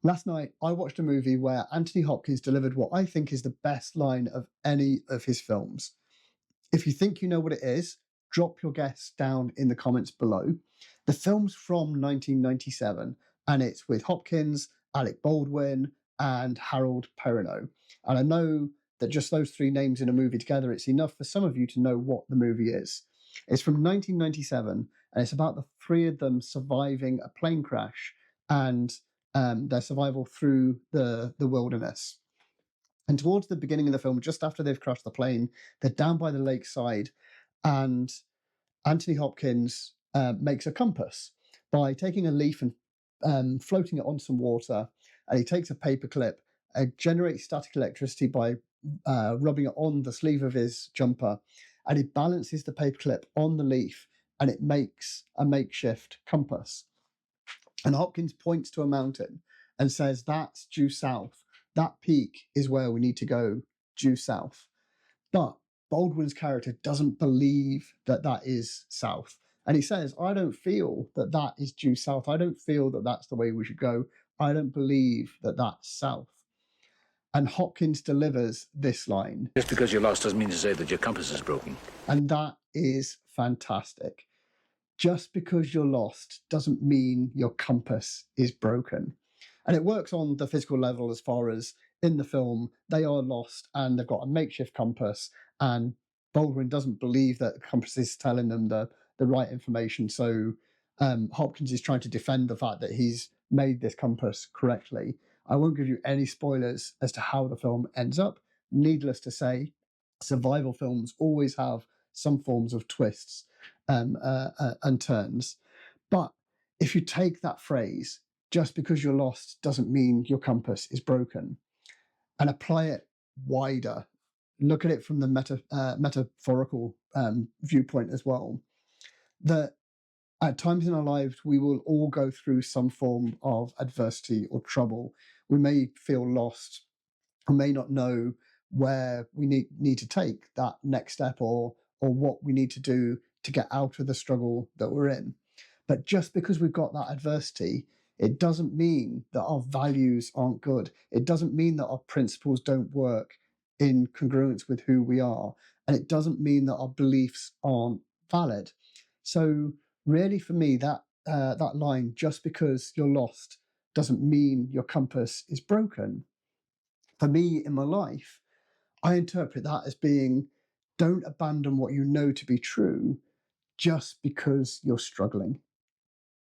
Last night, I watched a movie where Anthony Hopkins delivered what I think is the best line of any of his films. If you think you know what it is, drop your guess down in the comments below. The film's from 1997, and it's with Hopkins, Alec Baldwin, and Harold Perrineau. And I know that just those three names in a movie together, it's enough for some of you to know what the movie is. It's from 1997, and it's about the three of them surviving a plane crash and their survival through the wilderness. And towards the beginning of the film, just after they've crashed the plane, they're down by the lakeside, and Anthony Hopkins makes a compass by taking a leaf and floating it on some water. And he takes a paper clip, generates static electricity by rubbing it on the sleeve of his jumper, and he balances the paper clip on the leaf, and it makes a makeshift compass. And Hopkins points to a mountain and says, "That's due south. That peak is where we need to go, due south." But Baldwin's character doesn't believe that that is south. And he says, "I don't feel that that is due south. I don't feel that that's the way we should go. I don't believe that that's south." And Hopkins delivers this line. "Just because you're lost doesn't mean to say that your compass is broken." And that is fantastic. Just because you're lost doesn't mean your compass is broken. And it works on the physical level as far as in the film, they are lost and they've got a makeshift compass, and Baldwin doesn't believe that the compass is telling them the right information. So Hopkins is trying to defend the fact that he's made this compass correctly. I won't give you any spoilers as to how the film ends up. Needless to say, survival films always have some forms of twists and turns. But if you take that phrase, just because you're lost doesn't mean your compass is broken, and apply it wider, look at it from the metaphorical viewpoint as well, that at times in our lives, we will all go through some form of adversity or trouble. We may feel lost, or may not know where we need to take that next step, or what we need to do to get out of the struggle that we're in. But just because we've got that adversity, it doesn't mean that our values aren't good. It doesn't mean that our principles don't work in congruence with who we are. And it doesn't mean that our beliefs aren't valid. So really, for me, that line, just because you're lost doesn't mean your compass is broken. For me, in my life, I interpret that as being, don't abandon what you know to be true just because you're struggling.